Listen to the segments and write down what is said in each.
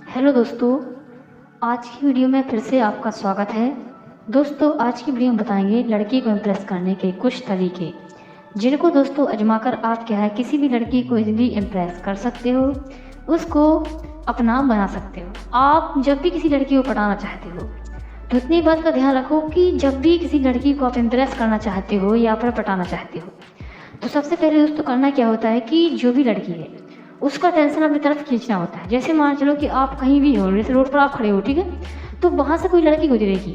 Hello दोस्तों, आज की वीडियो में फिर से आपका स्वागत है। दोस्तों, आज की वीडियो में बताएंगे लड़की को इम्प्रेस करने के कुछ तरीके, जिनको दोस्तों आजमाकर आप क्या है किसी भी लड़की को इजीली इम्प्रेस कर सकते हो, उसको अपना बना सकते हो। आप जब भी किसी लड़की को पटाना चाहते हो तो इतनी बात का ध्यान रखो कि जब भी किसी लड़की को आप इम्प्रेस करना चाहते हो या फिर पटाना चाहते हो तो सबसे पहले दोस्तों करना क्या होता है कि जो भी लड़की है उसका टेंशन अपनी तरफ खींचना होता है। जैसे मान चलो कि आप कहीं भी हो, जैसे रोड पर आप खड़े हो, ठीक है, तो वहाँ से कोई लड़की गुजरेगी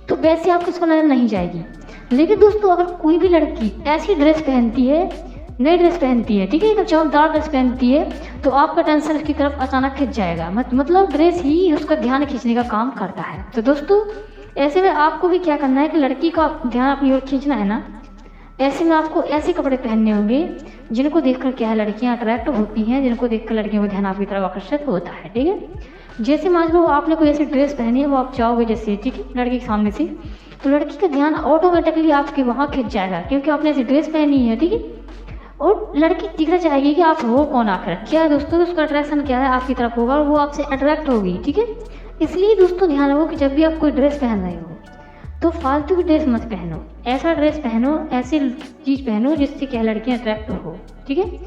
तो वैसे आपको उसको नजर नहीं जाएगी। लेकिन दोस्तों अगर कोई भी लड़की ऐसी ड्रेस पहनती है, नई ड्रेस पहनती है, ठीक है, एकदम चमकदार ड्रेस पहनती है, तो आपका टेंशन उसकी तरफ अचानक खिंच जाएगा। मतलब ड्रेस ही उसका ध्यान खींचने का काम करता है। तो दोस्तों ऐसे में आपको भी क्या करना है कि लड़की का ध्यान अपनी ओर खींचना है ना, ऐसे में आपको ऐसे कपड़े पहनने होंगे जिनको देखकर क्या है लड़कियां अट्रैक्ट होती हैं, जिनको देखकर लड़कियों को ध्यान आपकी तरफ आकर्षित होता है। ठीक है, जैसे मान लो आपने कोई ऐसी ड्रेस पहनी है, वो आप जाओगे जैसे, ठीक है, लड़की के सामने से, तो लड़की का ध्यान ऑटोमेटिकली आपके वहाँ खिंच जाएगा क्योंकि आपने ऐसी ड्रेस पहनी है, ठीक है, और लड़की दिखना चाहेगी कि आप हो कौन आकर। क्या है दोस्तों, उसका अट्रैक्शन क्या है आपकी तरफ होगा और वो आपसे अट्रैक्ट होगी। ठीक है, इसलिए दोस्तों ध्यान रखो कि जब भी आप कोई ड्रेस पहन रहे हो तो फालतू की ड्रेस मत पहनो, ऐसा ड्रेस पहनो, ऐसी चीज़ पहनो जिससे क्या लड़कियां अट्रैक्ट हो। ठीक है,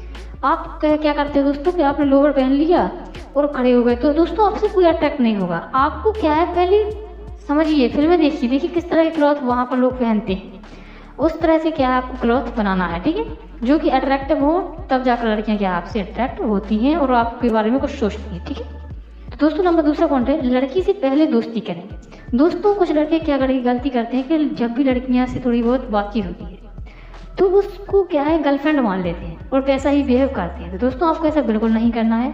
आप क्या करते हो दोस्तों कि आपने लोअर पहन लिया और खड़े हो गए तो दोस्तों आपसे कोई अट्रैक्ट नहीं होगा। आपको क्या है पहले समझिए, फिल्में देखिए किस तरह के क्लॉथ वहाँ पर लोग पहनते हैं, उस तरह से क्या है आपको क्लॉथ बनाना है। ठीक है, जो कि अट्रैक्टिव हो, तब जाकर लड़कियाँ क्या आपसे अट्रैक्ट होती हैं और आपके बारे में कुछ सोचती हैं। ठीक है, दोस्तों नंबर दूसरा पॉइंट है, लड़की से पहले दोस्ती करें। दोस्तों कुछ लड़के क्या गलती करते हैं कि जब भी लड़कियां से थोड़ी बहुत बातचीत होती है तो उसको क्या है गर्लफ्रेंड मान लेते हैं और वैसा ही बिहेव करते हैं। तो दोस्तों आपको ऐसा बिल्कुल नहीं करना है,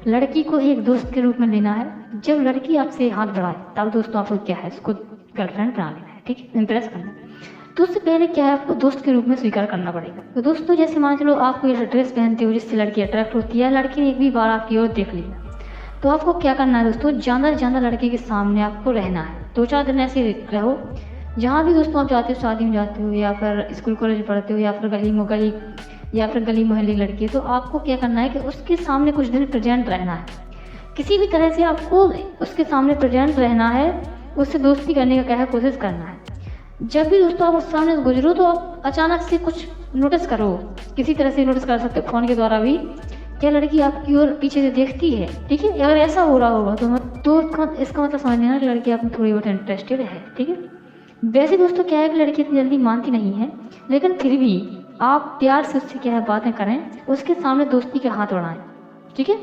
लड़की को एक दोस्त के रूप में लेना है। जब लड़की आपसे हाथ बढ़ाए तब दोस्तों आपको क्या है उसको गर्लफ्रेंड बना लेना है। ठीक है, इम्प्रेस करना है तो उससे पहले क्या है आपको दोस्त के रूप में स्वीकार करना पड़ेगा। तो दोस्तों जैसे मान चलो आप कोई ड्रेस पहनते हो जिससे लड़की अट्रैक्ट होती है, लड़की ने एक भी बार आपकी ओर देख लिया तो आपको क्या करना है दोस्तों, ज़्यादा से ज़्यादा लड़के के सामने आपको रहना है। 2-4 दिन ऐसे रहो, जहाँ भी दोस्तों आप जाते हो, शादी में जाते हो या फिर स्कूल कॉलेज में पढ़ते हो या फिर गली मोहल्ले लड़की, तो आपको क्या करना है कि उसके सामने कुछ दिन प्रेजेंट रहना है। किसी भी तरह से आपको उसके सामने प्रेजेंट रहना है, उससे दोस्ती करने का क्या है कोशिश करना है। जब भी दोस्तों आप उस सामने से गुजरो तो आप अचानक से कुछ नोटिस करो, किसी तरह से नोटिस कर सकते हो फ़ोन के द्वारा भी, क्या लड़की आपकी ओर पीछे से देखती है। ठीक है, अगर ऐसा हो रहा होगा तो इसका मतलब समझ लेना कि लड़की आप में थोड़ी बहुत इंटरेस्टेड है। ठीक है, वैसे दोस्तों क्या है कि लड़की इतनी जल्दी मानती नहीं है, लेकिन फिर भी आप प्यार से उससे क्या है बातें करें, उसके सामने दोस्ती के हाथ बढ़ाएं। ठीक है,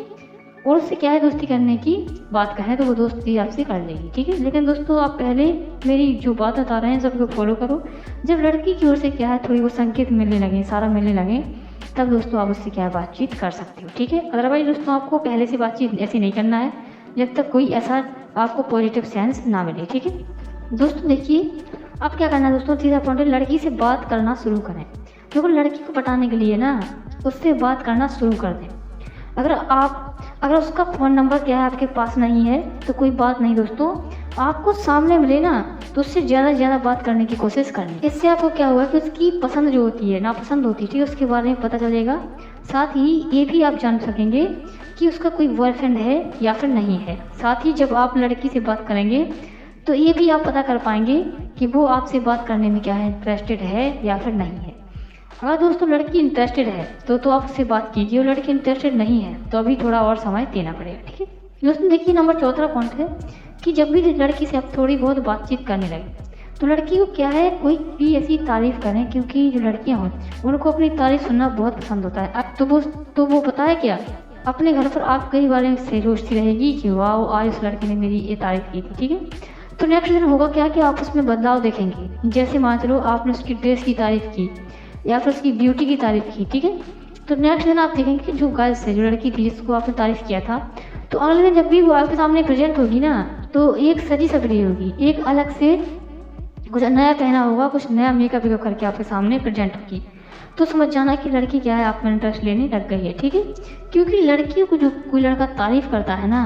और उससे क्या है दोस्ती करने की बात कहें तो वो दोस्ती आपसे कर लेगी। ठीक है, लेकिन दोस्तों आप पहले मेरी जो बात बता रहे हैं सबको फॉलो करो। जब लड़की की ओर से क्या है थोड़ी वो संकेत मिलने लगे, इशारा मिलने लगे, तब दोस्तों आप उससे क्या है बातचीत कर सकते हो। ठीक है, अदरवाइज दोस्तों आपको पहले से बातचीत ऐसे नहीं करना है जब तक कोई ऐसा आपको पॉजिटिव सेंस ना मिले। ठीक है, दोस्तों देखिए अब क्या करना है दोस्तों, तीसरा पॉइंट है लड़की से बात करना शुरू करें। देखो लड़की को पटाने के लिए ना उससे बात करना शुरू कर दें। अगर उसका फ़ोन नंबर क्या है आपके पास नहीं है तो कोई बात नहीं दोस्तों, आपको सामने मिले ना तो उससे ज़्यादा से ज़्यादा बात करने की कोशिश करनी। इससे आपको क्या हुआ कि उसकी पसंद जो होती है नापसंद होती है, ठीक है, उसके बारे में पता चलेगा। साथ ही ये भी आप जान सकेंगे कि उसका कोई बॉयफ्रेंड है या फिर नहीं है। साथ ही जब आप लड़की से बात करेंगे तो ये भी आप पता कर पाएंगे कि वो आपसे बात करने में क्या है इंटरेस्टेड है या फिर नहीं है। अगर दोस्तों लड़की इंटरेस्टेड है तो आप उससे बात कीजिए, और लड़की इंटरेस्टेड नहीं है तो अभी थोड़ा और समय देना पड़ेगा। ठीक है दोस्तों, देखिए नंबर चौथा पॉइंट है कि जब भी लड़की से आप थोड़ी बहुत बातचीत करने लगे तो लड़की को क्या है कोई भी ऐसी तारीफ़ करें, क्योंकि जो लड़कियां होती उनको अपनी तारीफ़ सुनना बहुत पसंद होता है। अब तो वो पता है क्या, अपने घर पर आप कई बार से सोचती रहेगी कि वाह आज उस लड़की ने मेरी ये तारीफ़ की थी। ठीक है, तो नेक्स्ट दिन होगा क्या कि आप उसमें बदलाव देखेंगे। जैसे मान चलो आपने उसकी ड्रेस की तारीफ़ की या फिर उसकी ब्यूटी की तारीफ़ की, ठीक है, तो नेक्स्ट दिन आप देखेंगे कि जो गर्ल्स है, जो लड़की थी जिसको आपने तारीफ़ किया था, तो अगले दिन जब भी वो आपके सामने प्रेजेंट होगी ना तो एक सजी सवरी होगी, एक अलग से कुछ नया पहना होगा, कुछ नया मेकअप करके आपके सामने प्रेजेंट होगी। तो समझ जाना कि लड़की क्या है आप में इंटरेस्ट लेने लग गई है। ठीक है, क्योंकि लड़कियों को जो कोई लड़का तारीफ़ करता है ना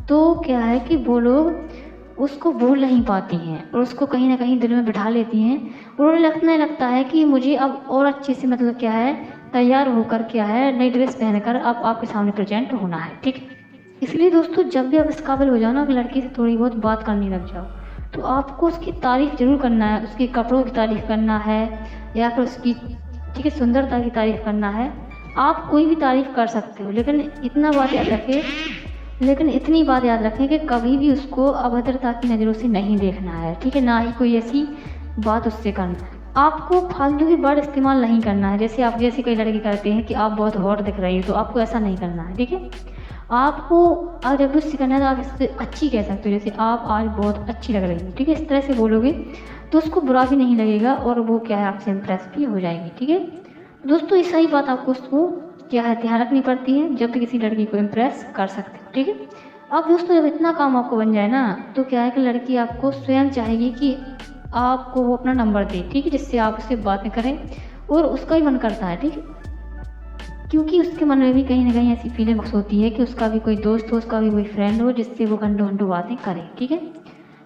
तो क्या है कि वो लोग उसको भूल नहीं पाती हैं और उसको कहीं ना कहीं दिल में बिठा लेती हैं, और उन्हें लगता है कि मुझे अब और अच्छे से मतलब क्या है तैयार होकर क्या है नई ड्रेस पहनकर अब आपके सामने प्रेजेंट होना है। ठीक है, इसलिए दोस्तों जब भी आप इस काबिल हो जाओ ना कि लड़की से थोड़ी बहुत बात करने लग जाओ, तो आपको उसकी तारीफ़ ज़रूर करना है, उसके कपड़ों की तारीफ़ करना है या फिर उसकी ठीक है सुंदरता की तारीफ़ करना है। आप कोई भी तारीफ़ कर सकते हो, लेकिन इतनी बात याद रखें कि कभी भी उसको अभद्रता की नज़रों से नहीं देखना है, ठीक है? ना ही कोई ऐसी बात उससे करना है। आपको फालतू के वर्ड इस्तेमाल नहीं करना है, जैसे कई लड़के करते हैं कि आप बहुत हॉट दिख रही हो, तो आपको ऐसा नहीं करना है, ठीक है? आपको अगर कुछ सीखना है तो आप इससे अच्छी कह सकते हो, जैसे आप आज बहुत अच्छी लग रही हो, ठीक है? इस तरह से बोलोगे तो उसको बुरा भी नहीं लगेगा और वो क्या है आपसे इम्प्रेस भी हो जाएगी, ठीक है? दोस्तों ये सही बात आपको उसको क्या है ध्यान रखनी पड़ती है जब भी किसी लड़की को इम्प्रेस कर सकते हो, ठीक है? अब दोस्तों जब इतना काम आपको बन जाए ना, तो क्या है कि लड़की आपको स्वयं चाहेगी कि आपको वो अपना नंबर दे, ठीक है? जिससे आप उससे बातें करें और उसका भी मन करता है, ठीक है? क्योंकि उसके मन में भी कहीं न कहीं ऐसी फीलिंग्स होती है कि उसका भी कोई दोस्त हो, उसका भी कोई फ्रेंड हो जिससे वो घंटों-घंटों बातें करे, ठीक है?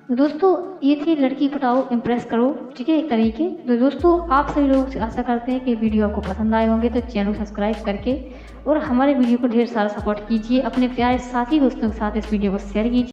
तो दोस्तों ये थी लड़की पटाओ इम्प्रेस करो, ठीक है? एक तरीके। तो दोस्तों आप सभी लोगों से आशा करते हैं कि वीडियो आपको पसंद आए होंगे, तो चैनल को सब्सक्राइब करके और हमारे वीडियो को ढेर सारा सपोर्ट कीजिए। अपने प्यारे साथी दोस्तों के साथ इस वीडियो को शेयर कीजिए।